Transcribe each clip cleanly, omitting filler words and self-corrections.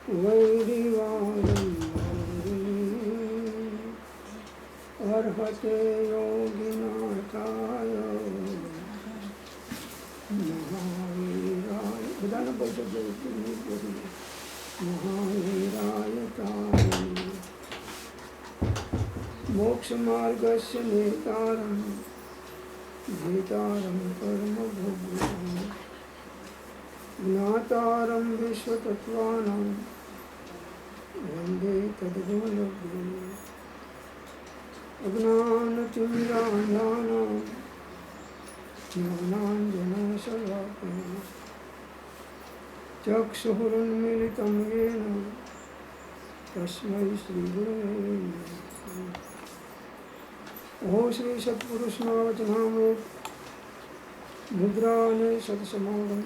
वैरिवारं अर्हते योगिनाथाय महावीराय बधाने बोल सकते महावीराय ताय मोक्षमार्गस्य नेतारं भीतारं कर्मभोग्यं ज्ञातारं विश्वतत्त्वानां वन्दे तद्गुणलब्धम् अज्ञानतिमिरान्धानां ज्ञानाञ्जनशलाकया चक्षुरुन्मीलितं येन तस्मै श्रीगुरवे नमः। ओम श्री सत्पुरुष वचनामृत मुद्राने सत्समागम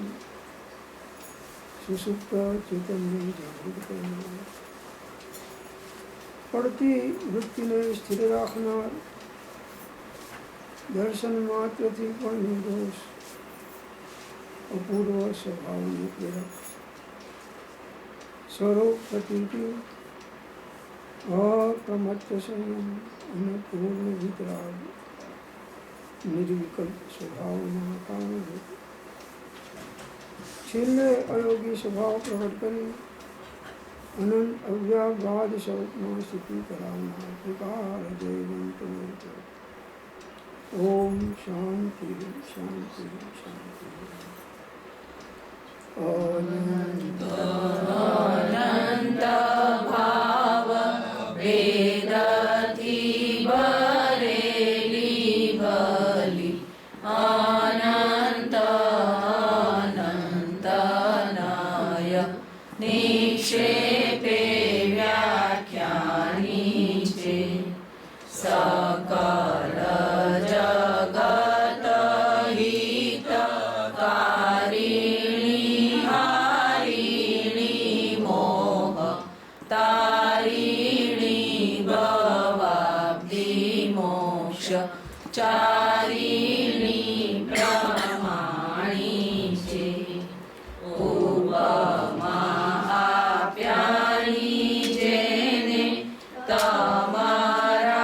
सुसुप्त चैतन्य जागृत करना પડતી વૃત્તિને સ્થિર રાખનાર દર્શન માત્રથી પણ નિર્દોષ અપૂર્વ સ્વભાવનું પ્રેરક સ્વરૂપ પ્રતીતિ અપ્રમત્ત સંયમ અને પૂર્ણ વિતરાગ નિર્વિકલ્પ સ્વભાવના કારણે છેલ્લે અયોગી સ્વભાવ પ્રગટ કરી अनंत अव्यागाद स्वरूप स्थिति कराना विकार जयवंत ओम शांति शांति शांति। अनंत भाव वेदति बरेली बलि अनंत अनंत नाय निक्षे सकल जगत हितकारिणी हारिणी मोह तारिणी भवाब्धि मोक्ष चारिणी प्रमाणी चे उपमा आप्यानी जेने तमारा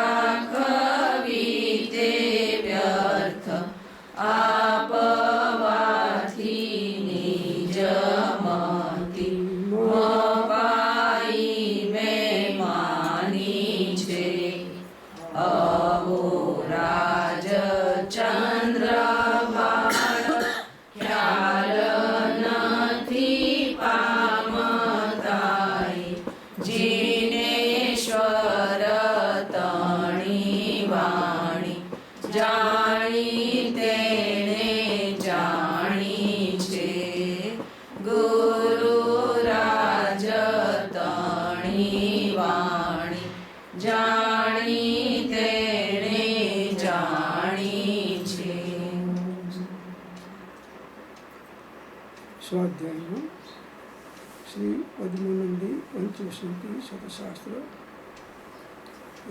आपवाथी निजमति मपाई में मानी छे अहोराज चंद्र बाण ख्याल नथी पामताई जिनेश्वर तणी वाणी जाणी तेणे जाणी छे गुरु राज तणी वाणी जाणी तेणे जाणी छे। स्वाध्याय श्री पद्मानंदी पंचवसंती शतशास्त्र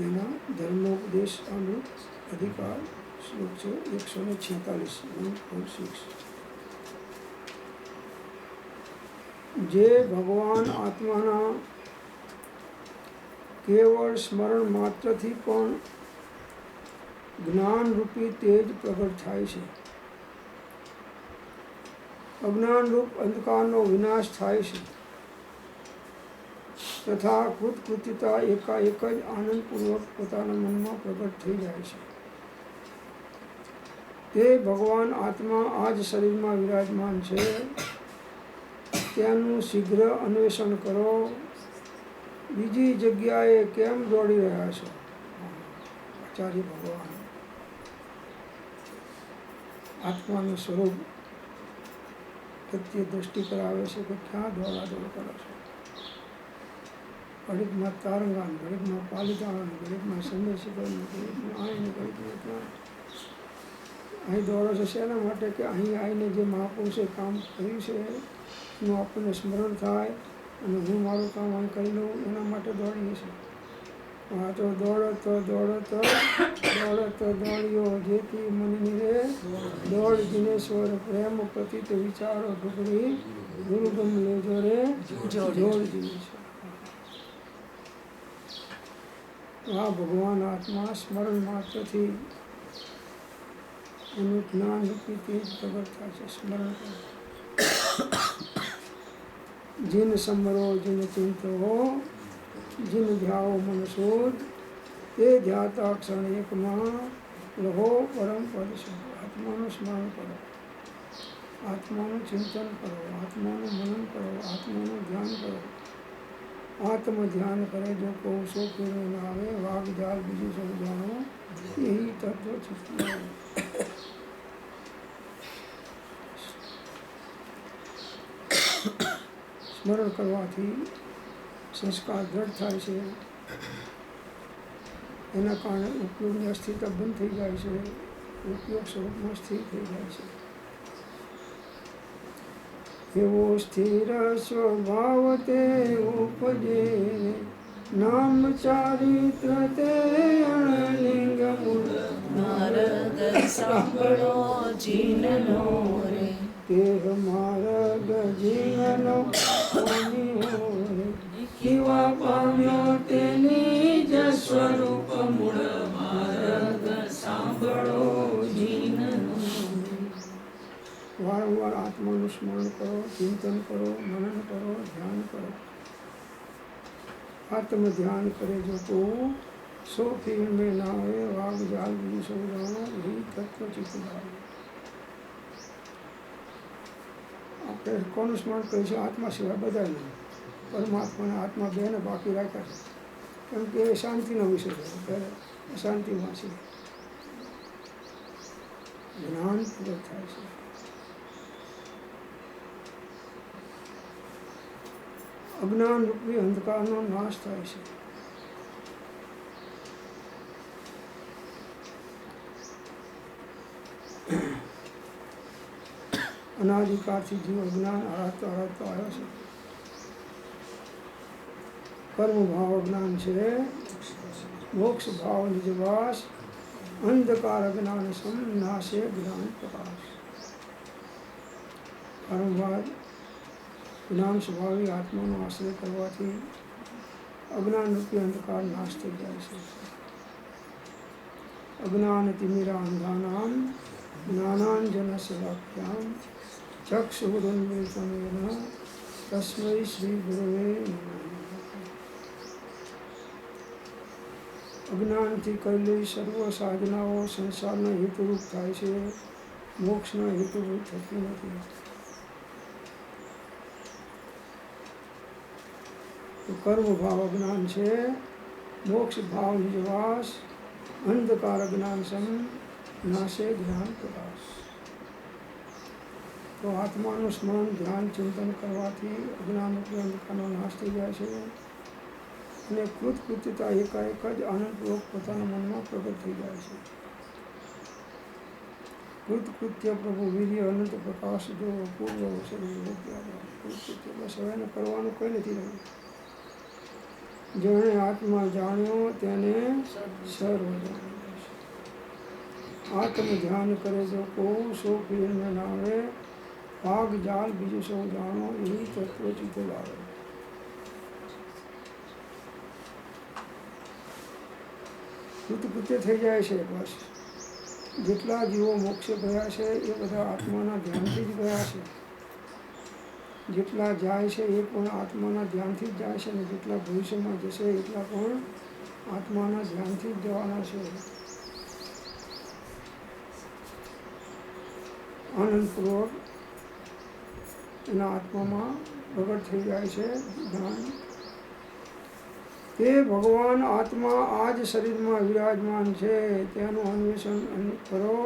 एना धर्मोपदेश अमृत अधिकार श्लोक છે 146 146। જે ભગવાન આત્માના કેવળ સ્મરણ માત્રથી પણ જ્ઞાનરૂપી તેજ પ્રગટ થાય છે, અજ્ઞાનરૂપ અંધકારનો વિનાશ થાય છે તથા કૃતકૃત્યતા એકાએક જ આનંદપૂર્વક પોતાના મનમાં પ્રગટ થઈ જાય છે। તે ભગવાન આત્મા આ જ શરીરમાં વિરાજમાન છે તેનું શીઘ્ર અન્વેષણ કરો। બીજી જગ્યાએ કેમ દોડી રહ્યા છો? આચાર્ય ભગવાન આત્માનું સ્વરૂપ પ્રત્યે દ્રષ્ટિ કરાવે છે કે ક્યાં દોડાદોડ કરો છો? ઘડીકમાં તારંગાન, ઘડીકમાં પાલિતાન, ઘડીકમાં સંદેશીકરણ, ઘડીકમાં આવીને ઘડીકમાં ત્યાં અહીં દોડો છો શેના માટે? કે અહીં આવીને જે મહાપુરુષે કામ કર્યું છે એનું આપણને સ્મરણ થાય અને હું મારું કામ અહીં કરી લઉં એના માટે દોડીએ છીએ। આ તો દોડતો દોડ્યો જેથી મનની રે દોડ દિનેશ્વર પ્રેમ પતિત વિચારો ઢુકડી દુર્ગમ લેજો રે જોડ દિનેશ્વર. આ ભગવાન આત્મા સ્મરણ માત્રથી એનું જ્ઞાન રૂપી તેજ પ્રગટ થાય છે. સ્મરણ કરો. જીન સમરો જીન ચિંતો જીન ધ્યાવો મનસૂદ તે ધ્યાતા ક્ષણ એકમાં રહો પરમ પદ શુદ્ધ. આત્માનું સ્મરણ કરો, આત્માનું ચિંતન કરો, આત્માનું મનન કરો, આત્માનું ધ્યાન કરો. આત્મ ધ્યાન કરે જો કહું સો પૂર્ણ ના આવે વાઘ જાલ બીજું સૌ જાણો यही तत्व चित्त સ્મરણ કરવાથી સંસ્કાર દ્રઢ થાય છે. એના કારણે ઉપયોગની અસ્થિરતા બંધ થઈ જાય છે, ઉપયોગ સ્વરૂપમાં સ્થિર થઈ જાય છે. એવો સ્થિર સ્વભાવ તે ઉપજે નામ ચારિત્ર તે અણલિંગ મૂળ માર્ગ સાંભળો જીનનો રે દેહ માર્ગ જીવનો કેવા પામ્યો તેની જ સ્વરૂપ મૂળ માર્ગ સાંભળો જીનનો. વારંવાર આત્માનું સ્મરણ કરો, ચિંતન કરો, મનન કરો, ધ્યાન કરો. આત્મ ધ્યાન કરે જો તો સો ફીર में ना आवे वाग जाल बीजू सौ जानो यही तत्व चित्त लागे. આપણે કોનું સ્મરણ કરીશું? આત્મા સિવાય બધા નહીં. પરમાત્માને આત્મા બેને બાકી રાખ્યા છે, કેમ કે એ શાંતિનો વિષય છે. ત્યારે અશાંતિમાં છે, જ્ઞાન પ્રગટ થાય છે. અજ્ઞાન રૂપી અંધકારનો નાશ થાય છે. અનાધિકારથી જીવ અજ્ઞાન હરાતો આવ્યો છે. કર્મ ભાવ અજ્ઞાન છે, મોક્ષ ભાવ નિજવાસ અંધકાર અજ્ઞાન સમ નાશે જ્ઞાન પ્રકાશ. વારંવાર જ્ઞાન સ્વભાવી આત્માનો આશ્રય કરવાથી અજ્ઞાન રૂપી અંધકાર નાશ થઈ જાય છે. અજ્ઞાન તિમિરા અંધાનામ જ્ઞાનાંજન શલાભ્યામ ચક્ષુરુન્મિલિતમેન તસ્મૈ શ્રી ગુરવે નમઃ. અજ્ઞાનથી કરેલી સર્વ સાધનાઓ સંસારના હેતુરૂપ થાય છે, મોક્ષના હેતુરૂપ થતી નથી. કર્મ ભાવ અજ્ઞાન છે, મોક્ષ ભાવ નિજવાસ અંધકાર અજ્ઞાન સમ નાશે જ્ઞાન પ્રકાશ. તો આત્માનું સ્મરણ ધ્યાન ચિંતન કરવાથી અજ્ઞાન રૂપી અંધકારનો નાશ થઈ જાય છે અને કૃતકૃત્યતા એકાએક જ આનંદપૂર્વક પોતાના મનમાં પ્રગટ થઈ જાય છે. કૃતકૃત્ય પ્રભુ વીર્ય અનંત પ્રકાશ જો પૂર્વ કૃતકૃત્ય બસ હવે એને કરવાનું કંઈ નથી રહ્યું. જેણે આત્મા જાણ્યો તેને સર્વ જાણ્યો. આત્મ ધ્યાન કરે જો કહું સો પીર મેં ના આવે ભાગ જાલ બીજું સૌ જાણો એવી તત્વ ચિત્ત લાવે. કૃતકૃત્ય થઈ જાય છે. બસ જેટલા જીવો મોક્ષે ગયા છે એ બધા આત્માના ધ્યાનથી જ ગયા છે. જેટલા જાય છે એ પણ આત્માના ધ્યાનથી જ જાય છે અને જેટલા ભવિષ્યમાં જશે એટલા પણ આત્માના ધ્યાનથી જ જવાના છે. આનંદપૂર્વક એના આત્મામાં પ્રગટ થઈ જાય છે જ્ઞાન. તે ભગવાન આત્મા આ જ શરીરમાં વિરાજમાન છે તેનું અન્વેષણ કરો.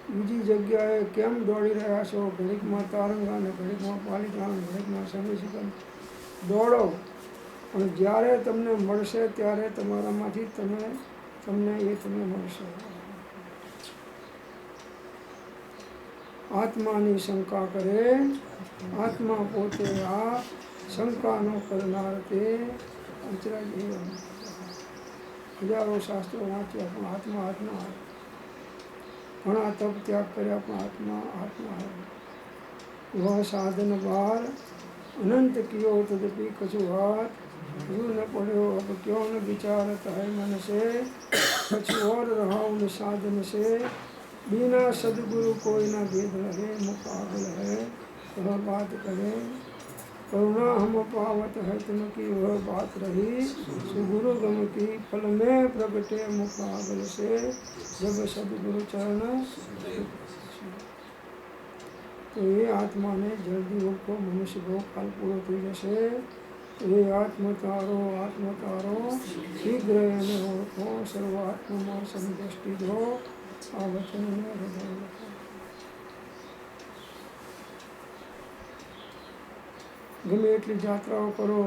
બીજી જગ્યાએ કેમ દોડી રહ્યા છો? ઘડીકમાં તારંગા ને ઘડીકમાં પાલિકા ને ઘડીકમાં સમયસિકન દોડો, પણ જ્યારે તમને મળશે ત્યારે તમારામાંથી તમને મળશે. આત્માની શંકા કરે આત્મા પોતે આ શંકા ન કરનાર તે અચરજ. હજારો શાસ્ત્રો વાંચ્યા પણ આત્મા હાથમાં આવે, ઘણા તપ ત્યાગ કર્યા પણ આત્મા હાથમાં આવે। વહ સાધન બાર अनंत कियो तदपि कछु हाथ यूं न पढ़ो अब क्यों न विचारत है मन से कछु और रहा उन साधन से बिना सदगुरु कोई न भेद रहे मुकाबल है वह बात करे करुणा हम पावत है तुमकी वह बात रही सुगुरु गम की फल में प्रगटे मुकाबल से जब सदगुरु चरण। तो ये आत्मा ने जल्दी उनको मनुष्य को काल पूरो थी जैसे ये आत्मतारो शीघ्र એને ઓળખો સર્વાત્મા સમદૃષ્ટિ દો આ વચનને હૃદય લખો। ગમે એટલી જાત્રાઓ કરો,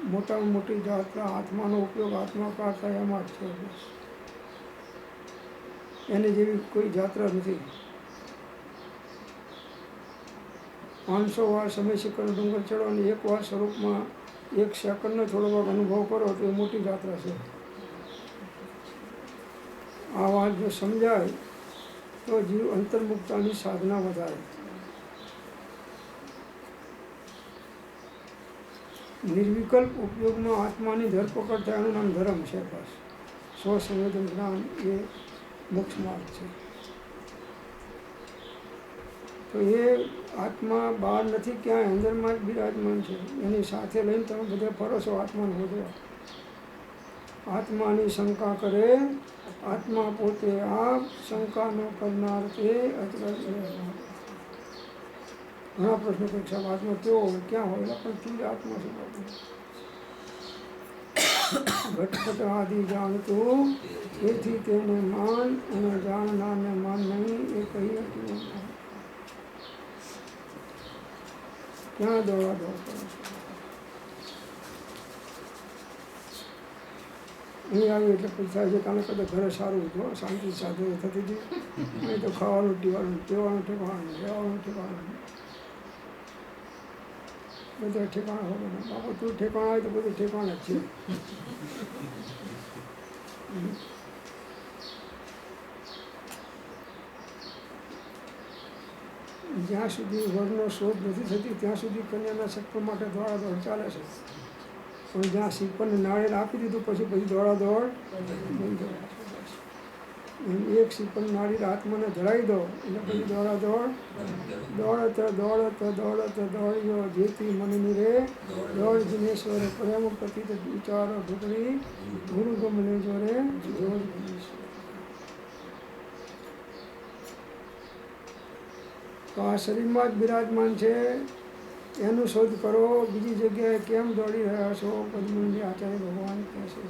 મોટામાં મોટી જાત્રા આત્માનો ઉપયોગ આત્માકાર થાય એમાં જ છે, એને જેવી કોઈ જાત્રા નથી। 500 વાર સમય શિખર ડુંગર ચડો અને એક વાર સ્વરૂપમાં 1 સેકન્ડનો થોડો ભાગ અનુભવ કરો તો એ મોટી જાત્રા છે। આ વાત જો સમજાય તો જીવ અંતર્મુક્તાની સાધના વધારે। નિર્વિકલ્પ ઉપયોગમાં આત્માની ધરપકડ થાય એનું નામ ધર્મ છે। બસ સ્વસંવેદન જ્ઞાન એ મોક્ષ માર્ગ છે। તો એ આત્મા બહાર નથી, ક્યાંય અંદરમાં જ બિરાજમાન છે, એની સાથે લઈને તમે બધે ફરો છો આત્માને શોધવા। આત્માની શંકા કરે આત્મા પોતે આપ શંકા ન કરનાર તે અચરજ। ઘણા પ્રશ્નો કોઈ સાહેબ આત્મા કેવો હોય, ક્યાં હોય, પણ તું જ આત્મા છે। ઘટપટ આદિ જાણતું એથી તેને માન અને જાણનારને માન નહીં એ કહી હતું। ક્યાં દોડા દોડ કરો છો? અહીં આવી એટલે પછી થાય છે કારણે કદાચ ઘરે સારું હતું, શાંતિ સાથે થતી હતી, અહીં તો ખાવાનું પીવાનું પીવાનું ઠેકાણું રહેવાનું ઠેકાણું બધા ઠેકાણા હોય ને બાપા તું ઠેકાણા હોય તો બધું ઠેકાણા જ છે। જ્યાં સુધી વરનો શોધ નથી થતી ત્યાં સુધી કન્યાના સત્વ માટે દોડાદોડ ચાલે છે, પણ જ્યાં શ્રીફળને નાળિયેર આપી દીધું પછી દોડાદોડ બંધ છે। એક શ્રીફળ નાળિયેર આત્માને ધરાવી દો એટલે પછી દોડાદોડ દોડ્યો જેથી મનની રે દોડ જિનેશ્વરે પ્રેમ પતિત વિચારો ઢુકડી ગુરુ ગમને જોરે જોડ જિનેશ્વર। તો આ શરીરમાં જ બિરાજમાન છે, એનું શોધ કરો, બીજી જગ્યાએ કેમ દોડી રહ્યા છો? પદ્મનંદી આચાર્ય ભગવાન કહે છે।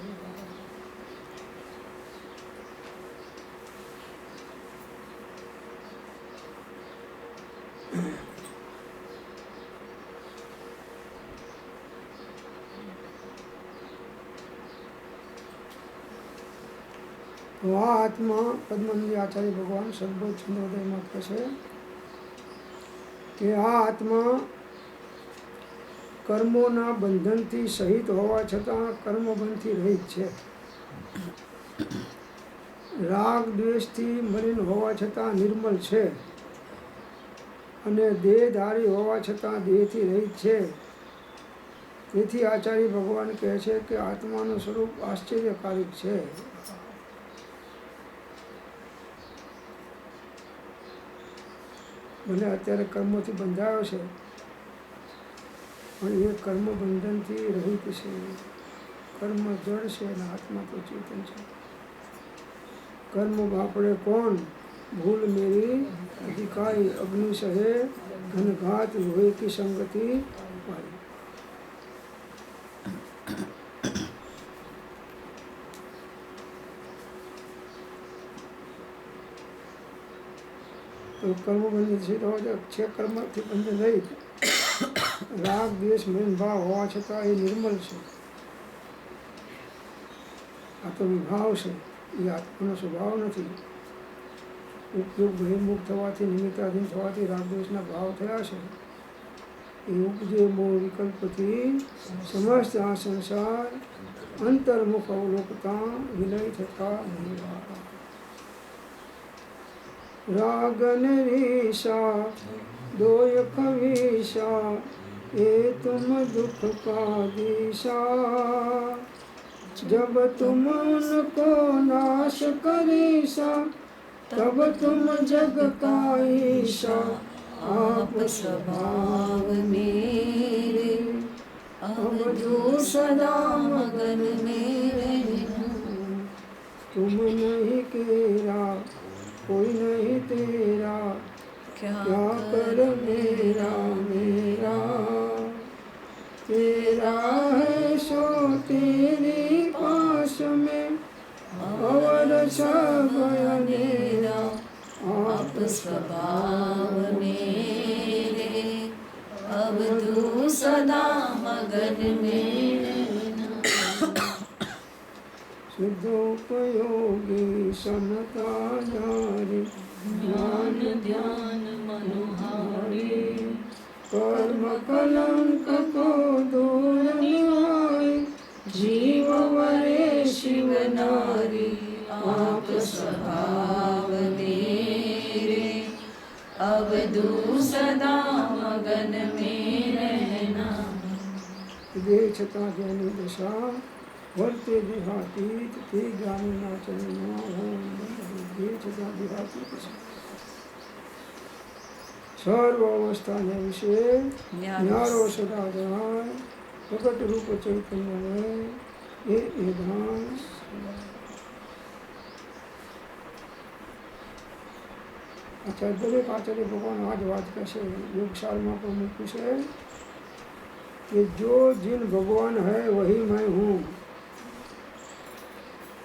તો આ આત્મા પદ્મનંદી આચાર્ય ભગવાન સદબોધ છંદોદયમાં કહે છે કે આ આત્મા કર્મોના બંધનથી સહિત હોવા છતાં કર્મબંધથી રહિત છે। રાગ દ્વેષથી મલિન હોવા છતાં નિર્મલ છે અને દેહધારી હોવા છતાં દેહથી રહિત છે। તેથી આચાર્ય ભગવાન કહે છે કે આત્માનું સ્વરૂપ આશ્ચર્યકારિક છે। ભલે અત્યારે કર્મોથી બંધાયો છે પણ એ કર્મ બંધનથી રહિત છે। કર્મ જળ છે અને આત્મા તો ચેતન છે। કર્મ બાપડે કોણ ભૂલ મેરી અધિકારી અગ્નિ સહે ઘનઘાત લોહી કી સંગતિ પારી। તો કર્મ બંધન છે, કર્મથી બંધન રહિત, રાગ દ્વેષ મલિન ભાવ હોવા છતાં એ નિર્મલ છે। આ તો વિભાવ છે, એ આત્માનો સ્વભાવ નથી। ઉપયોગ બહિર્મુખ થવાથી નિમિત્તાધીન થવાથી રાગદ્વેષના ભાવ થયા છે। એ ઉપજે મોહ વિકલ્પથી સમસ્ત આ સંસાર અંતર્મુખ અવલોકતા વિલય થતા નિવારા रागन रीसा दोय कवीसा ये तुम दुख का दिशा जब तुम उनको नाश करीसा तब तुम जग का ईशा आप स्वभाव मेरे अवधू सदा मगन मेरे तुम नहीं केरा कोई नहीं तेरा क्या कर मेरा मेरा तेरा है सो तेरी पास में और सब मेरा आप स्वभाव मेरे अवधू सदा मगन मेरे शुद्धोपयोगी समता जारी ज्ञान ध्यान मनोहारी कर्म कलंक को दूर निवारी जीव वरे शिव नारी आप स्वभाव मेरे अवधू सदा मगन में रहना दे छता जेनी दशा वर्ते देहातीत ते ज्ञानीना चरणों ओम दे छता देहातीत सर्व अवस्था ने विषय न्यारो सदा जहान प्रकट रूप चैतन्य में ये ध्यान आचार्य दरेक आचार्य भगवान आज बात कैसे योगशाल में प्रमुख है कि जो जिन भगवान है वही मैं हूँ,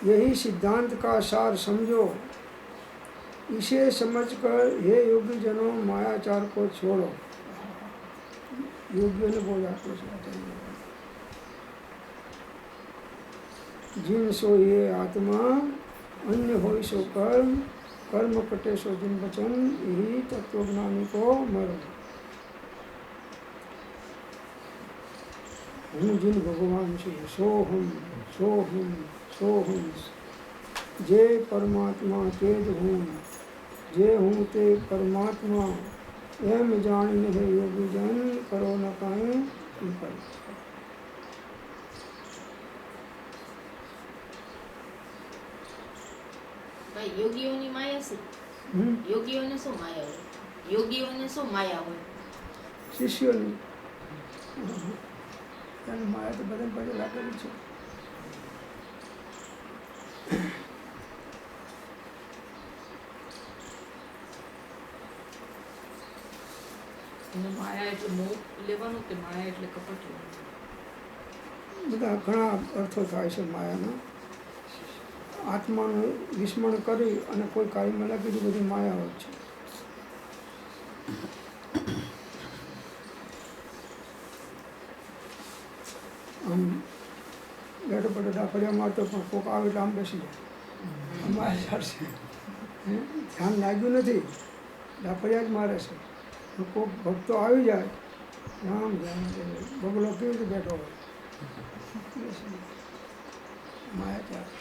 यही सिद्धांत का सार समझो। इसे समझकर हे योगी जनों मायाचार को छोड़ो। योगियों ने बोला जिन सो ये आत्मा अन्य हो सो कर्म कर्म कटे सो जिन वचन यही तत्वज्ञानी को मरो। हूँ जिन भगवान से सोहम सोहम सोहम जे परमात्मा तेज हूँ जे हूँ ते परमात्मा एम जान है योगी जन करो न काई विकल्प। ભાઈ યોગીઓની માયા શું? યોગીઓને શું માયા હોય? યોગીઓને શું માયા હોય? શિષ્યોની માયા તો બધા પાસે રાખેલી છે. માયા એટલે મોહ લેવાનું કે માયા એટલે કપટ લેવાનું? બધા ઘણા અર્થો થાય છે માયાના. આત્માનું વિસ્મરણ કરી અને કોઈ કાર્યમાં લાગી તો બધી માયા હોય છે. આમ બેઠો બેઠો ડાફડિયા મારતો પણ કોક આવે એટલે આમ બેસી જાય. માયા ચાલશે, ધ્યાન લાગ્યું નથી, ડાફડિયા જ મારે છે. કોક ભક્તો આવી જાય આમ ધ્યાન બગલો કેવી રીતે બેઠો હોય. માયા ચાલે.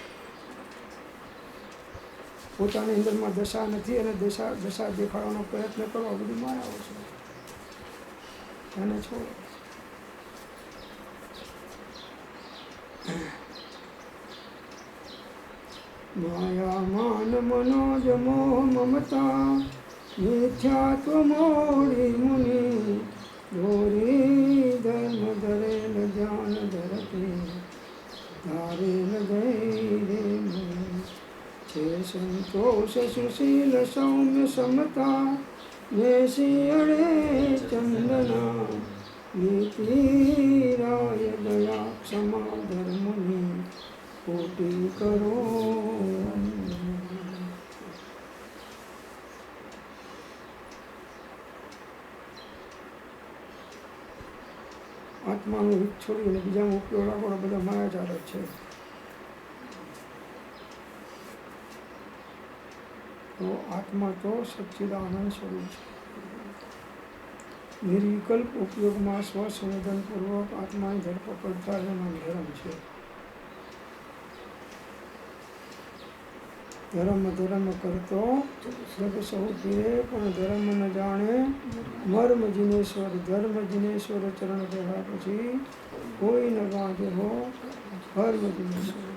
પોતાની અંદરમાં દશા નથી અને દશા દેખાડવાનો પ્રયત્ન કરો, આ બધી માયાઓ છે. એને છોડો. माया मान मनोज मोह ममता मिथ्यात्व मोड़ी मुनि घोरी धर्म धरे न ज्ञान धरते धारे न धैर्य मुनि छे संतोष सुशील सौम्य समता नेशियणे चंदना नीति राय दया क्षमा धर्मनि कोटि करो. આત્માનું રીત છોડીને બીજામાં ઉપયોગ રાખવાનો બધા માયાચાર જ છે. તો આત્મા તો સચ્ચિદાનંદ સ્વરૂપ છે. નિર્વિકલ્પ ઉપયોગમાં સ્વસંવેદનપૂર્વક આત્માની ધરપકડ થાય એનો ધર્મ છે. ધર્મ ધર્મ કરતો જગ સૌ પીરે, પણ ધર્મ ન જાણે મર્મ જીનેશ્વર. ધર્મ જીનેશ્વર ચરણ કહ્યા પછી કોઈ ન ગાંધે હો ધર્મ જીનેશ્વર.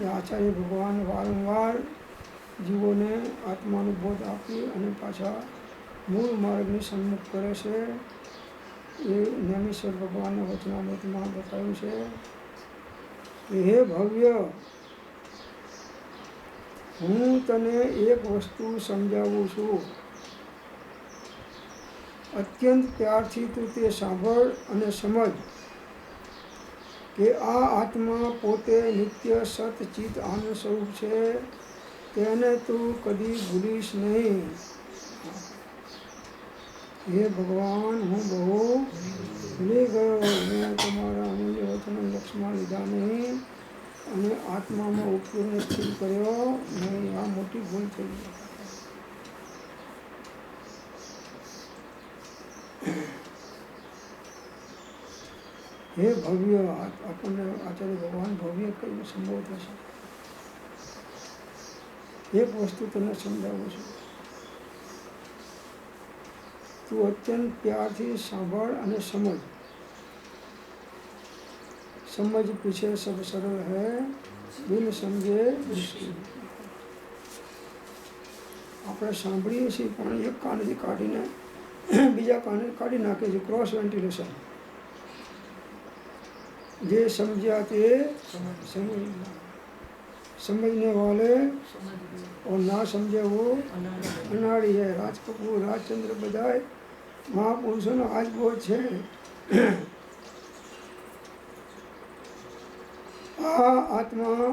આચાર્ય ભગવાન વારંવાર જીવોને આત્માનો બોધ આપી અને પાછા મૂળ માર્ગની સન્મુખ કરે છે. એ જ્ઞાનેશ્વર ભગવાનના વચનામૃતમાં બતાવ્યું છે કે હે ભવ્ય, હું તને એક વસ્તુ સમજાવું છું. અત્યંત પ્યારથી તું તે સાંભળ અને સમજ કે આ આત્મા પોતે નિત્ય સત ચિત આનંદ સ્વરૂપ છે. તેને તું કદી ભૂલીશ નહીં. હે ભગવાન, હું બહુ ભૂલી ગયો. મેં તમારા અમૂલ્ય વચનો લક્ષમાં લીધા નહીં અને આત્મામાં ઉપકૂળને સ્થિર કર્યો નહીં. આ મોટી ભૂલ થઈ ગઈ. હે ભવ્ય, આપણને આચાર્ય ભગવાન ભવ્ય કઈ સંબોધે છે. એક વસ્તુ તને સમજાવું છું. તું અત્યંત પ્યારથી સાંભળ અને સમજ. સમજ પીછે સબ સરળ હૈ, બિન સમજે મુશ્किल. આપણે સાંભળીએ છીએ પણ એક કાનથી કાઢીને બીજા કાને કાઢી નાખે છે. Cross ventilation. જે समझा ते समझने वाले और ना समझे वो अनाड़ी है. राज कपूर, राजचंद्र बधाई महापुरुषों आज बहुत છે. આ આત્મા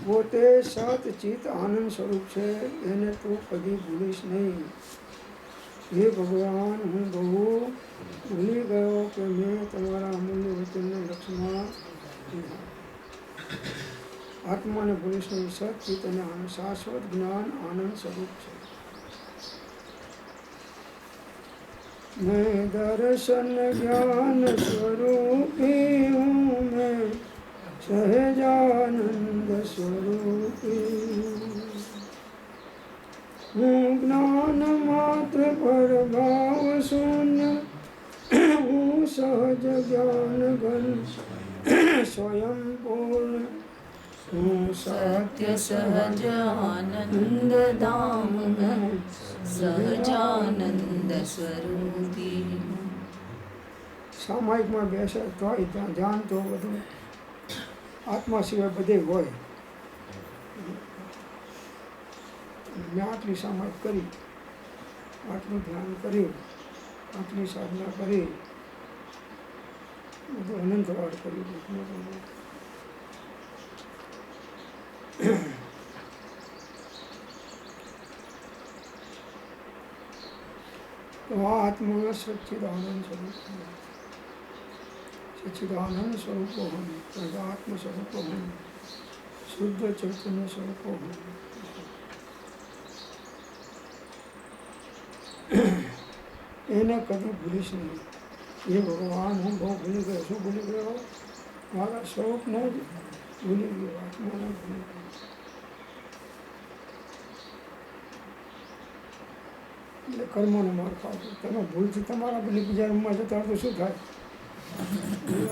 પોતે સત ચિત આનંદ સ્વરૂપ છે. એને તું કદી ભૂલીશ નહીં. હે ભગવાન, હું બહુ ભૂલી ગયો કે મેં તમારા અમૂલ્ય વચનને લક્ષમાં લીધા. આત્માને ભૂલીશ નહીં. સત ચિત અને આનંદ શાશ્વત જ્ઞાન આનંદ સ્વરૂપ છે. मैं दर्शन ज्ञान स्वरूपी हूँ, मैं सहजानंद स्वरूपी हूँ. ज्ञान मात्र पर भाव शून्य हूँ, सहज ज्ञान घन स्वयं पूर्ण हूँ. सत्य सहज आनंद धाम में સહજાનંદ સ્વરૂપી. સામાયિકમાં બેસે તો ધ્યાન તો બધું આત્મા સિવાય બધે હોય. મેં આટલી સામાયિક કરી, આટલું ધ્યાન કર્યું, આટલી સાધના કરી, બધું અનંતવાળ કર્યું. તો આ આત્મા સચ્ચિદાનંદ સ્વરૂપ, સચ્ચિદાનંદ સ્વરૂપો હોય, પ્રજાત્મ સ્વરૂપો હોય, શુદ્ધ ચૈતન્ય સ્વરૂપો હોય. એને કદી ભૂલીશ નહીં. એ ભગવાન, હું બહુ ભૂલી ગયો. શું ભૂલી ગયો? મારા સ્વરૂપને જ ભૂલી ગયો, આત્માને ભૂલી ગયો. એટલે કર્મોને માર ખાવ. તમે ભૂલથી તમારા બધી બીજા રૂમમાં જતા હોય તો શું થાય?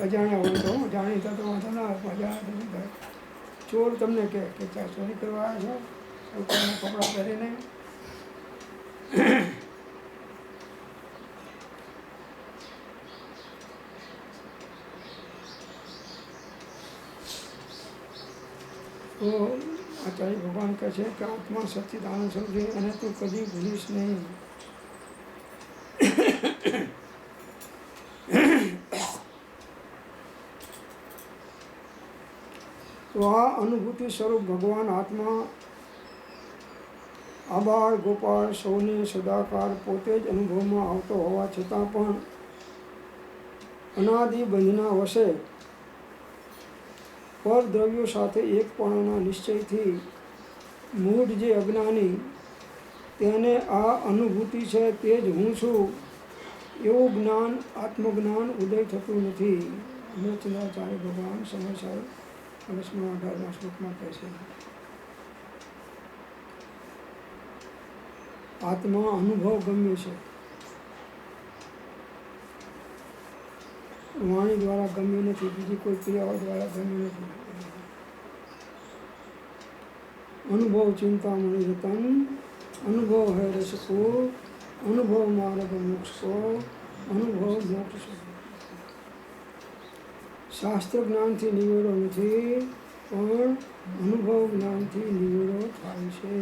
અજાણ્યા હોય તો જાણીતા તો વાંધો ના આવે, અજાણ્યા તો શું થાય? ચોર તમને કહે કે ચા ચોરી કરવા આવ્યા છો, સરકારના કપડાં પહેરીને. તો આચાર્ય ભગવાન કહે છે કે આત્મા સચ્ચિદાનંદ સ્વરૂપ છે, અને તું કદી ભૂલીશ નહીં. તો આ અનુભૂતિ સ્વરૂપ ભગવાન આત્મા આબાળ ગોપાળ સૌને સદાકાળ પોતે જ અનુભવમાં આવતો હોવા છતાં પણ અનાદિ બંધના વશે પરદ્રવ્યો સાથે એકપણાના નિશ્ચયથી મૂઢ જે અજ્ઞાની તેને આ અનુભૂતિ છે તે જ હું છું એવું જ્ઞાન, આત્મજ્ઞાન ઉદય થતું નથી. અમૃતચંદ્રાચાર્ય ભગવાન સમયસર 18મા શ્લોકમાં કહે છે, આત્મા અનુભવ ગમ્ય છે, વાણી દ્વારા ગમ્ય નથી, બીજી કોઈ ક્રિયાઓ દ્વારા ગમ્ય નથી. અનુભવ ચિંતામણી રતન, અનુભવ હૈ રસ કો, અનુભવ માર્ગ મોક્ષ કો, અનુભવ મોક્ષ. શાસ્ત્ર જ્ઞાનથી નિવેડો નથી, પણ અનુભવ જ્ઞાનથી નિવેડો થાય છે.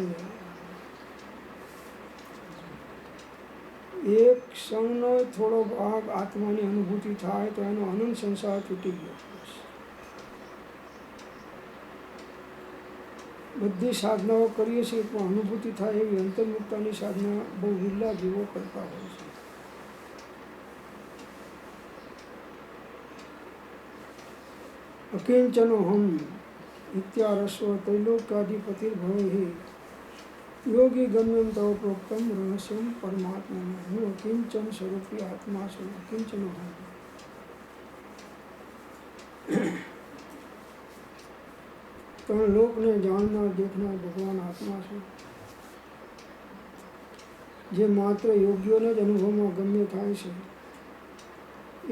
એક ક્ષણનો થોડો ભાગ આત્માની અનુભૂતિ થાય તો એનો અનંત સંસાર તૂટી ગયો. બધી સાધનાઓ કરીએ છીએ પણ અનુભૂતિ થાય એવી અંતર્મુક્તાની સાધના બહુ વિરલા જીવો કરતા હોય છે. અકિંચનો હમ ઇત્યારસ્વ ત્રૈલોક્યાધિપતિર્ભવે યોગી ગમ્યમ તવ પ્રોક્તમ રહસ્યમ પરમાત્મા. હું અકિંચન સ્વરૂપી આત્મા છું. અકિંચનો હમ. ત્રણ લોકને જાણનાર દેખનાર ભગવાન આત્મા છે, જે માત્ર યોગ્યોને જ અનુભવમાં ગમ્ય થાય છે.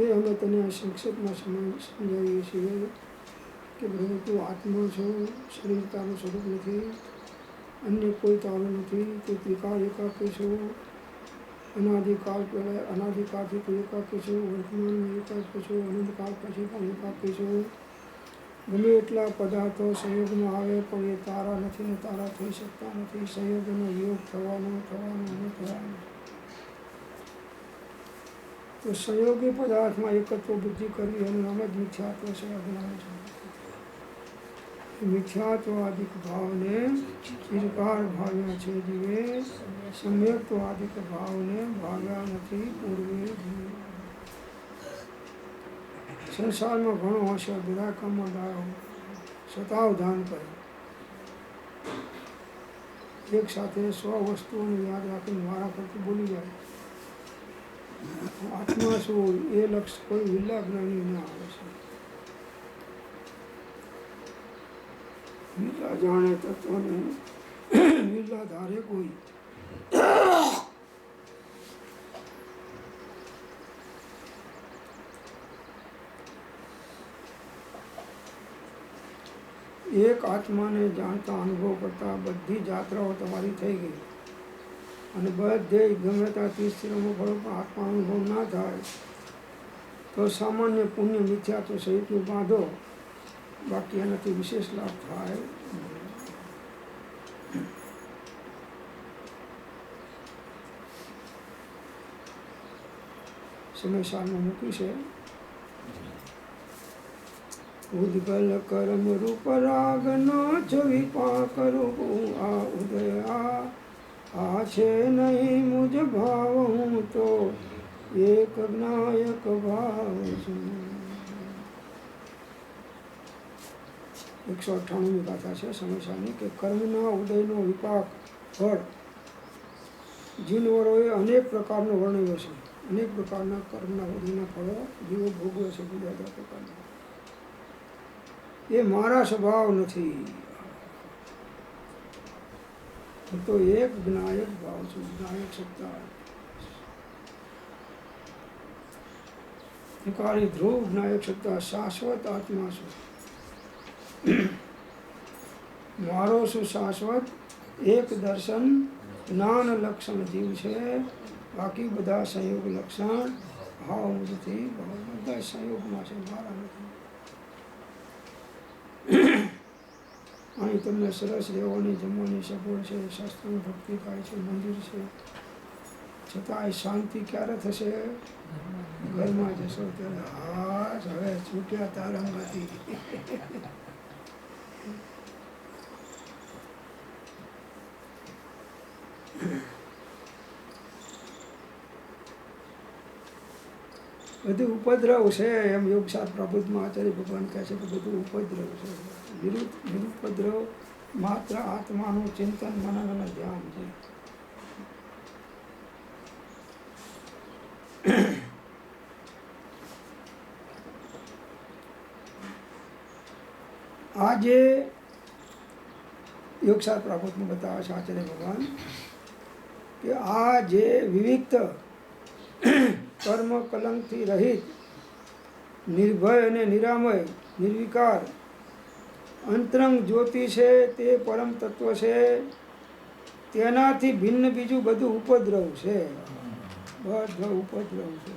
એ અમે તને સંક્ષેપમાં સમજાવીએ છીએ કે પ્રભુ તું આત્મા છો, શરીર તારું સ્વરૂપ નથી, અન્ય કોઈ તારું નથી, તું ત્રિકાળ એકાકી છો, અનાદિકાળ પહેલાં અનાદિકાળથી તું એકાકી છો, વર્તમાનમાં એકાકી છો, અનંતકાળ પછી પણ એકાકી છો. ગમે એટલા પદાર્થો સંયોગમાં આવે પણ એ તારા નથી ને તારા થઈ શકતા નથી. સંયોગનો યોગ થવાનો અને થવાનો. તો સંયોગી પદાર્થમાં એકત્વ બુદ્ધિ કરવી એનું નામ જ મિથ્યાત્વ છે, અજ્ઞાન છે. મિથ્યાત્વાદિક ભાવને ચિરકાળ ભાવ્યા છે જીવે, સમ્યક્ત્વાદિક ભાવને ભાવ્યા નથી પૂર્વે જીવે. સંસારમાં ઘણો હોશિયાર, બધા કામમાં ડાયો, સતાવધાન કરે, એક સાથે 100 વસ્તુઓને યાદ રાખીને મારા પરથી બોલી જાય. આત્મા શું એ લક્ષ્ય કોઈ વિરલા જ્ઞાની ના આવે છે. વિરલા જાણે તત્વને વિરલા ધારે કોઈ. એક આત્માને જાણતા અનુભવ કરતા બધી જાત્રાઓ તમારી થઈ ગઈ અને બધે ગમે ત્યાં તીર્થમાં ફરો પણ આત્મા અનુભવ ના થાય તો સામાન્ય પુણ્ય મિથ્યાત્વ સહિતનું બાંધો, બાકી એનાથી વિશેષ લાભ થાય. સમય સાલમાં મૂક્યું છે. ઉદ્ગલ કર્મ રૂપ રાગનો છવી પાકરો આ ઉદયા આ છે નહીં મુજ ભાવ, હું તો એક જ્ઞાયક ભાવ છું. 198મી ગાથા છે સમયસાની કે કર્મના ઉદયનો વિપાક ફળ જીનવરોએ અનેક પ્રકારનો વર્ણવ્યો છે. અનેક પ્રકારના કર્મના ઉદયના ફળો જીવો ભોગવે છે. જુદા જુદા પ્રકારના એ મારા સ્વભાવ નથી. હું તો એક જ્ઞાયક ભાવ છું. જ્ઞાયક સત્તા નિકાળી ધ્રુવ જ્ઞાયક સત્તા શાશ્વત આત્મા છું. મારો શું શાશ્વત એક દર્શન જ્ઞાન લક્ષણ જીવ છે. બાકી બધા સંયોગ લક્ષણ ભાવ નથી. બધા સંયોગમાં છે, મારા નથી. અહીં તમને સરસ રહેવાની જમવાની સગવડ છે, શાસ્ત્રોની ભક્તિ થાય છે, મંદિર છે, છતાં શાંતિ ક્યારે થશે? ઘરમાં જશો ત્યારે. હા હવે છૂટ્યા તારંગાથી. બધું ઉપદ્રવ છે એમ યોગશાસ્ત્ર પ્રબુદ્ધમાં આચાર્ય ભગવાન કહે છે કે બધું ઉપદ્રવ છે. નિરુપદ્રવ માત્ર આત્માનું ચિંતન મનન અને ધ્યાન છે. આ જે યોગસાર પ્રાપતમાં બતાવે છે આચાર્ય ભગવાન કે આ જે વિવિક્ત કર્મ કલંકથી રહિત નિર્ભય અને નિરામય નિર્વિકાર અંતરંગ જ્યોતિ છે તે પરમ તત્વ છે. તેનાથી ભિન્ન બીજું બધું ઉપદ્રવ છે, બધું ઉપદ્રવ છે.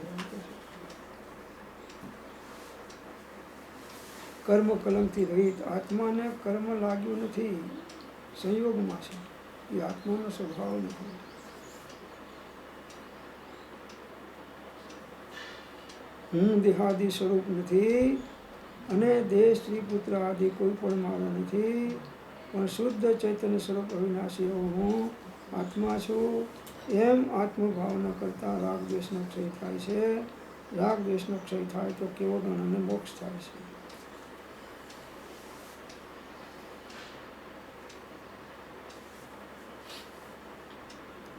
કર્મ કલંકથી રહિત આત્માને કર્મ લાગ્યું નથી, સંયોગમાં છે, એ આત્માનો સ્વભાવ નથી. હું દેહાદિ સ્વરૂપ નથી અને દેહ સ્ત્રી પુત્ર આદિ કોઈ પણ મારો નથી, પણ શુદ્ધ ચૈતન્ય સ્વરૂપ અવિનાશી એવો હું આત્મા છું. એમ આત્મભાવના કરતાં રાગ દ્વેષનો ક્ષય થાય છે. રાગ દ્વેષનો ક્ષય થાય તો કેવો અને મોક્ષ થાય છે.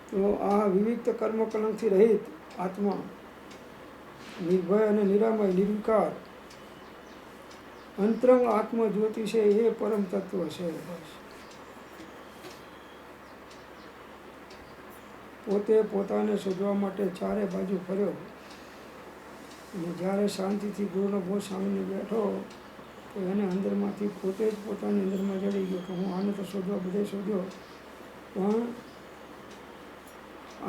તો આ વિવિક્ત કર્મ કલંકથી રહિત આત્મા નિર્ભય અને નિરામય નિર્વિકાર અંતરંગ આત્મ જ્યોતિ છે, એ પરમ તત્વ છે. પોતે પોતાને શોધવા માટે ચારે બાજુ ફર્યો અને જ્યારે શાંતિથી ગુરુનો ભોજ સામીને બેઠો તો એને અંદરમાંથી પોતે જ પોતાની અંદરમાં જડી ગયો કે હું આને તો શોધવા બધે શોધ્યો, પણ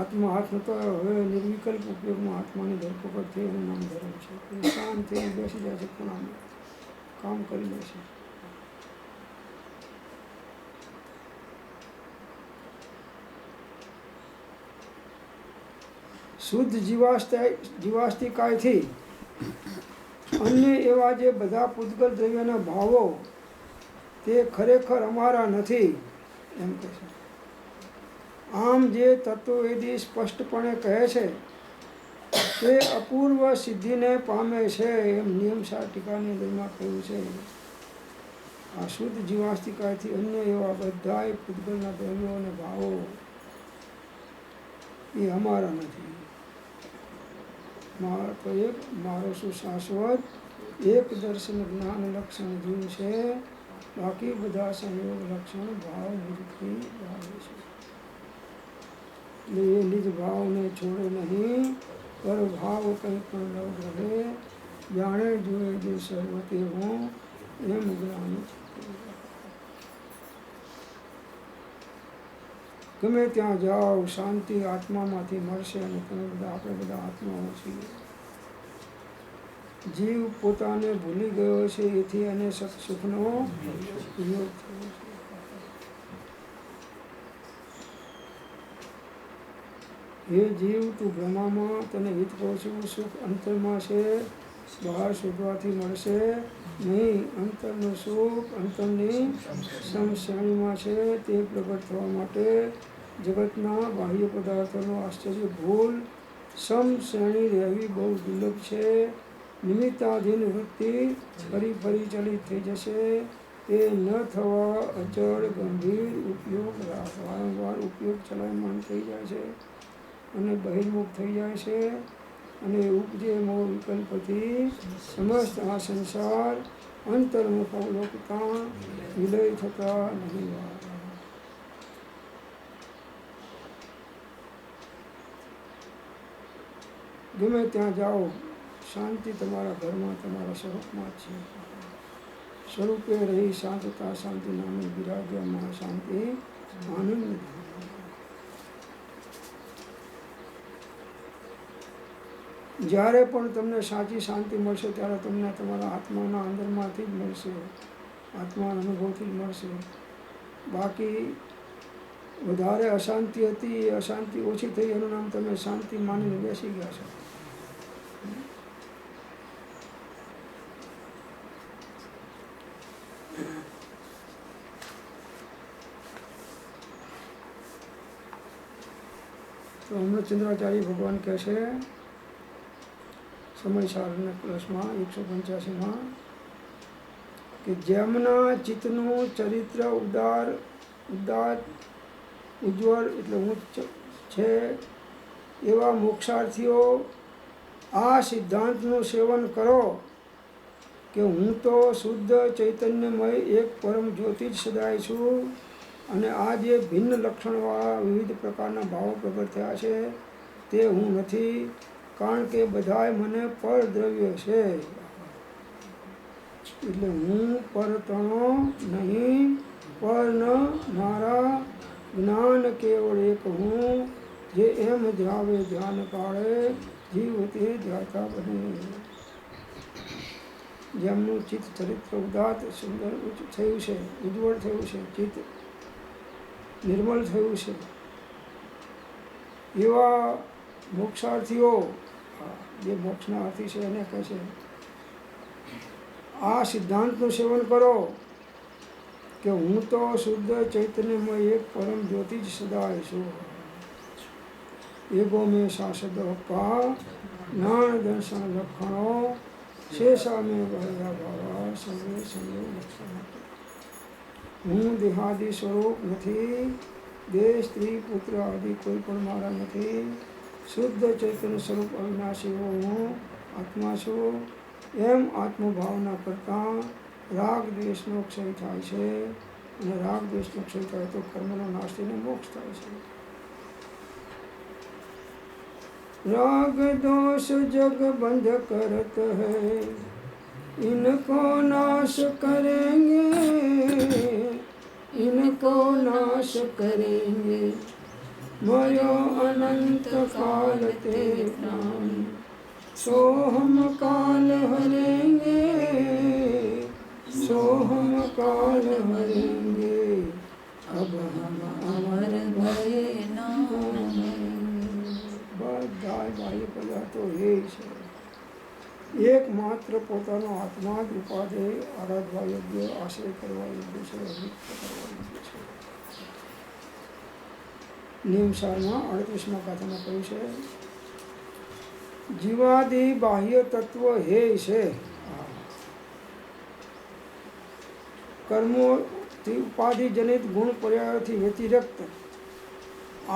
આત્મા હાથ નહોતો આવ્યો. હવે નિર્વિકલ્પ ઉપયોગમાં આત્માની ધરપકડ થઈ એનું નામ ધર્મ છે. શાંત થઈને બેસી જાય છે, પણ કામ કરી લે છે. શુદ્ધ જીવાસ્તિકાયથી અન્ય એવા જે બધા પૂતગલ દ્રવ્યના ભાવો તે ખરેખર અમારા નથી એમ કહે છે. આમ જે તત્વવેદી સ્પષ્ટપણે કહે છે તે અપૂર્વ સિદ્ધિને પામે છે, એમ નિયમસાર ટીકાની અંદરમાં કહ્યું છે. આ શુદ્ધ જીવાસ્તિકાથી અન્ય એવા બધાય પૂતગલના દ્રવ્યો અને ભાવો એ અમારા નથી. તો એક મારો શું શાશ્વત એક દર્શન જ્ઞાન લક્ષણ જીવ છે, બાકી બધા સંયોગ લક્ષણ ભાવ નિજથી ભાવે છે. એ નિજ ભાવને છોડે નહીં, પર ભાવ કંઈ પણ લવ રહે. જાણે જોએ જે સર્વતે હું એમ જ્ઞાન ગમે ત્યાં જાઓ શાંતિ આત્મામાંથી મળશે. અને તમે બધા આપણે બધા આત્માઓ છીએ. જીવ પોતાને ભૂલી ગયો છે, એથી એને સુખનો વિયોગ થયો છે. હે જીવ, તું બ્રહ્મામાં તને હિત કહું છું, સુખ અંતરમાં છે, બહાર શોધવાથી મળશે નહીં. અંતરનું સુખ અંતરની સમશ્રેણીમાં છે. તે પ્રગટ થવા માટે જગતના બાહ્ય પદાર્થોનો આશ્ચર્ય ભૂલ સમશ્રેણી રહેવી બહુ દુર્લભ છે. નિમિત્તાધીન વૃત્તિ ફરી ફરી ચલિત થઈ જશે. તે ન થવા અચળ ગંભીર ઉપયોગ વારંવાર ઉપયોગ ચલાયમાન થઈ જાય છે અને બહિર્મુખ થઈ જાય છે. અને ઉપજે મોહ વિકલ્પથી સમસ્ત આ સંસાર અંતર્મુખ અવલોકતા વિલય થતા નહીં. ગમે ત્યાં જાઓ શાંતિ તમારા ઘરમાં તમારા સ્વરૂપમાં જ છે. સ્વરૂપે રહી શાંતતા શાંતિ નામે બિરાજ્યમાં શાંતિ આનંદ. જ્યારે પણ તમને સાચી શાંતિ મળશે ત્યારે તમને તમારા આત્માના અંદરમાંથી જ મળશે, આત્માના અનુભવથી જ મળશે. બાકી વધારે અશાંતિ હતી, એ અશાંતિ ઓછી થઈ, એનું નામ તમે શાંતિ માનીને બેસી ગયા છો. તો અમૃતચંદ્રાચાર્ય ભગવાન કહે છે સમયસારને પ્લસમાં 185માં કે જેમના ચિત્તનું ચરિત્ર ઉદાર ઉજ્જવળ એટલે ઉચ્ચ છે એવા મોક્ષાર્થીઓ આ સિદ્ધાંતનું સેવન કરો કે હું તો શુદ્ધ ચૈતન્યમય એક પરમ જ્યોતિ જ સદાય છું, અને આ જે ભિન્ન લક્ષણવાળા વિવિધ પ્રકારના ભાવો પ્રગટ થયા છે તે હું નથી, કારણ કે બધાય મને પરદ્રવ્ય છે. એટલે હું પરતણો નહીં, પર ન મારા જ્ઞાન કેવળ એક હું, જે એમ ધ્યાવે ધ્યાન કાળે જીવ તે ધ્યાતા બને. જેમનું ચિત્ત ચરિત્ર ઉદાત સુંદર થયું છે, ઉજ્જવળ થયું છે, ચિત્ત નિર્મળ થયું છે, એવા મોક્ષાર્થીઓ, જે મોક્ષના અર્થી છે એને કહે છે આ સિદ્ધાંતનું સેવન કરો કે હું તો શુદ્ધ ચૈતન્યમય એક પરમ જ્યોતિ જ સદાય છું. એગો મેં શાસદ અપ્પા જ્ઞાન દર્શન લક્ષણો શેષા મેં વહ્યા ભાવા સર્વે સર્વે લક્ષણ. હું દેહાદિ સ્વરૂપ નથી, દેહ સ્ત્રી પુત્ર આદિ કોઈ પણ મારા નથી. શુદ્ધ ચૈતન્ય સ્વરૂપ અવિનાશી હું આત્મા છું. એમ આત્મભાવના કરતાં રાગ દ્વેષનો ક્ષય થાય છે, અને રાગ દ્વેષનો ક્ષય થાય તો કર્મનો નાશ થઈને મોક્ષ થાય છે. राग दोष जग बंध करत है, इनको नाश करेंगे, इनको नाश करेंगे, मयो अनंत काल ते प्राण, सो हम काल हरेंगे, सो हम काल हरेंगे, अब हम अमर भये नाम. બધા બાહ્ય પદાર્થો એ છે, એકમાત્ર પોતાનો આત્મા જ ઉપાધ્યાય આરાધવા યોગ્ય, આશ્રય કરવા યોગ્ય છે, અભિપ્ત કરવા યોગ્ય છે. નિયમસારમાં 38મા ગાથામાં કહ્યું છે જીવાદિ બાહ્ય તત્વ હે છે, કર્મોથી ઉપાધિજનિત ગુણ પર્યાયોથી વ્યતિરિક્ત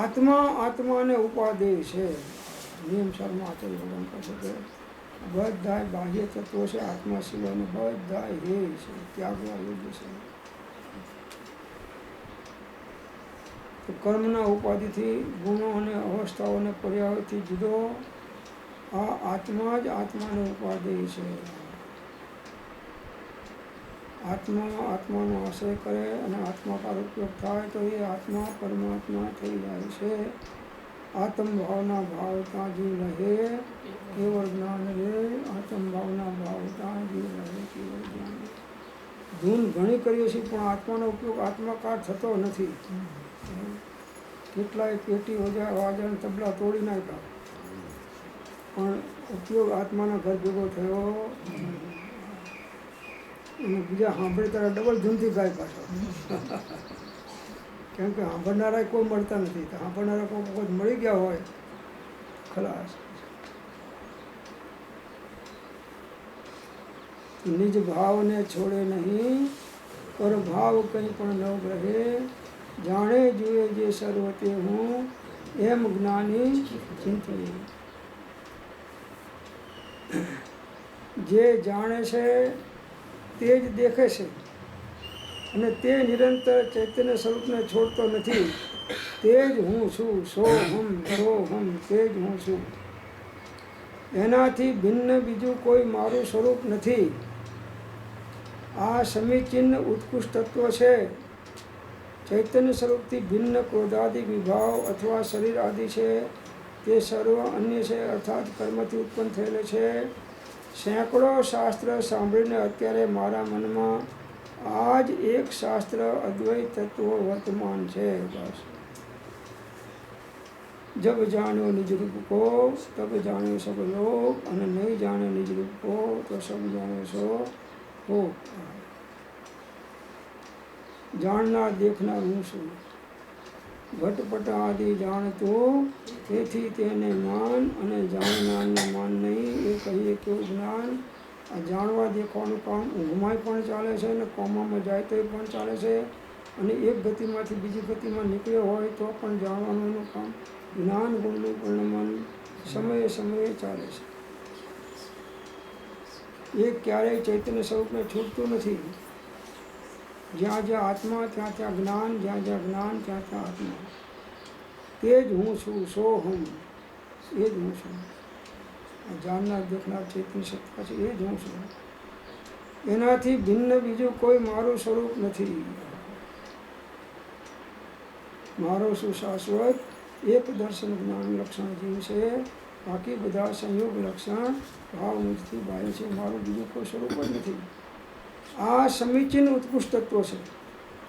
આત્મા આત્માને ઉપાદેય છે. નિયમસારમાં આચાર્ય ભગવાન કહે છે કે બધા બાહ્ય તત્વો છે, આત્મા સિવાયને બધા હે છે, ત્યાગવા યોગ્ય છે. તો કર્મના ઉપાધિથી ગુણો અને અવસ્થાઓને પર્યાયોથી જુદો આ આત્મા જ આત્માને ઉપાદેય છે. આત્મા આત્માનો આશ્રય કરે અને આત્માકાર ઉપયોગ થાય તો એ આત્મા પરમાત્મા થઈ જાય છે. આત્મભાવના ભાવ ત્યાં જીવ રહે, કેવળ જ્ઞાન રહે. આત્મભાવના ભાવ ત્યાં જીવ રહે, કેવળ જ્ઞાન. ધૂન ઘણી કરીએ છીએ પણ આત્માનો ઉપયોગ આત્માકાર થતો નથી. કેટલાય પેટી વાજા તબલા તોડી નાખ્યા પણ ઉપયોગ આત્માના ઘર ભેગો થયો. અને બીજા સાંભળે ત્યારે ડબલ ધૂનથી ગાય પાછો. કેમ કે સાંભળનારા કોઈ મળતા નથી, તો સાંભળનારા કોઈ મળી ગયા હોય ખલાસ. નિજ ભાવને છોડે નહીં, પર ભાવ કંઈ પણ ન રહે. જાણે જુએ જે સર્વતે હું, એમ જ્ઞાની ચિંતવે. જે જાણે છે તે જ દેખે છે, અને તે નિરંતર ચૈતન્ય સ્વરૂપને છોડતો નથી. તે જ હું છું, સો હમ, તે જ હું છું. એનાથી ભિન્ન બીજું કોઈ મારું સ્વરૂપ નથી. આ સમીચીન ઉત્કૃષ્ટ તત્વ છે. ચૈતન્ય સ્વરૂપથી ભિન્ન ક્રોધાદિ વિભાવ અથવા શરીર આદિ છે તે સર્વ અન્ય છે, અર્થાત કર્મથી ઉત્પન્ન થયેલે છે. સેંકડો શાસ્ત્ર સાંભળીને અત્યારે મારા મનમાં આ જ એક શાસ્ત્ર અદ્વૈત તત્વ વર્તમાન છે. બસ જબ જાણ્યો નિજ રૂપ કો તબ જાણ્યો સબ લોક, અને નહીં જાણ્યો નિજ રૂપ કો તો સબ જાણ્યો સો હો. જાણનાર દેખનાર હું છું. ઘટપટ આદિ જાણતું, તેથી તેને માન, અને જાણનારને માન નહીં. એ કહીએ કેવું જ્ઞાન. આ જાણવા દેખવાનું કામ ઊંઘમાં પણ ચાલે છે, અને કોમામાં જાય તો પણ ચાલે છે, અને એક ગતિમાંથી બીજી ગતિમાં નીકળ્યો હોય તો પણ જાણવાનું એનું કામ. જ્ઞાન ગુણનું પરિણમન સમયે સમયે ચાલે છે. એ ક્યારેય ચૈતન્ય સ્વરૂપને છૂટતું નથી. જ્યાં જ્યાં આત્મા ત્યાં ત્યાં જ્ઞાન, જ્યાં જ્યાં જ્ઞાન ત્યાં ત્યાં આત્મા. તે જ હું છું, સોહમ, એ જ હું છું. જાણનાર દેખનાર ચૈતન્ય સત્તા છે, એ જ હું છું. એનાથી ભિન્ન બીજું કોઈ મારું સ્વરૂપ નથી. મારો શું શાશ્વત એક દર્શન જ્ઞાન લક્ષણ જીવ છે, બાકી બધા સંયોગ લક્ષણ ભાવ મુજથી બાહ્ય છે. મારું બીજું કોઈ સ્વરૂપ જ નથી. આ સમીચીન ઉત્કૃષ્ટ તત્વ છે,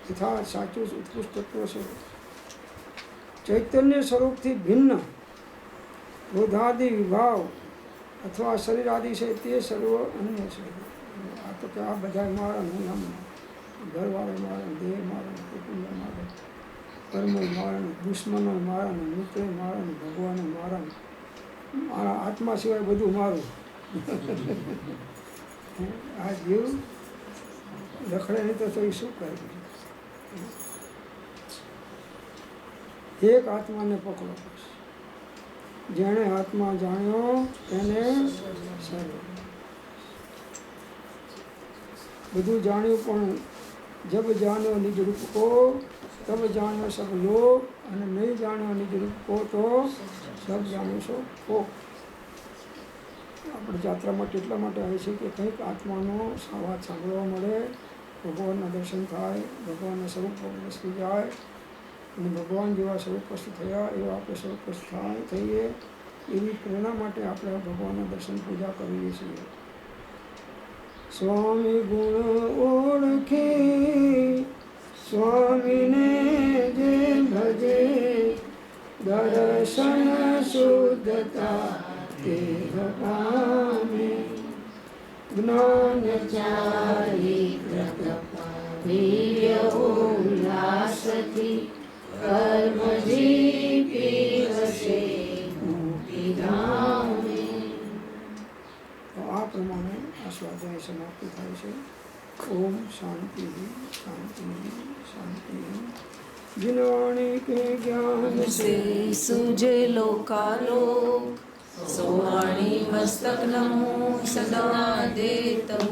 યથાર્થ સાચું ઉત્કૃષ્ટ તત્વ છે. ચૈતન્ય સ્વરૂપથી ભિન્ન ક્રોધાદિ વિભાવ અથવા શરીર આદિ છે તે સર્વ અન્ય છે. આ તો કે આ બધા મારા નામના ઘરવાળા મારા, દેહ મારા, કુટુંબ મારા, કર્મ મારા, દુશ્મનો મારા, મિત્ર મારા, ભગવાન મારા, મારા આત્મા સિવાય બધું મારું. આ જીવ રખડે નહીં તો એ શું કરે? એક આત્માને પકડો. જેણે આત્મા જાણ્યો એને સર્વ. બધું જાણ્યું પણ જબ જાણ્યો નિજ રૂપ કો તબ જાણ્યો સબ લોક, અને નહીં જાણ્યો નિજ રૂપ કો તો સબ જાણ્યો છો કો. આપણે જાત્રામાં એટલા માટે આવે છે કે કંઈક આત્માનો વાત સાંભળવા મળે, ભગવાનના દર્શન થાય, ભગવાનના સ્વરૂપ વસ્તુ જાય, અને ભગવાન જેવા સ્વરૂપસ્થ થયા એવા આપણે સ્વરૂપસ્થ થઈએ એવી પ્રેરણા માટે આપણે ભગવાનના દર્શન પૂજા કરીએ છીએ. સ્વામી ગુણ ઓળખી સ્વામીને જે ભજે, દર્શન શુદ્ધતા તે પામે. જ્ઞાન ચારિત્ર વીર્ય ઉલ્લાસથી કર્મ જીવી વસે મુક્તિધામે. તો આ પ્રમાણે આ સ્વાધ્યાય સમાપ્ત થાય છે. ઓમ શાંતિ શાંતિ શાંતિ. जिनवाणी के ज्ञान से सुजे लोकालोक सोवाणी मस्तक नमो सदा दे तम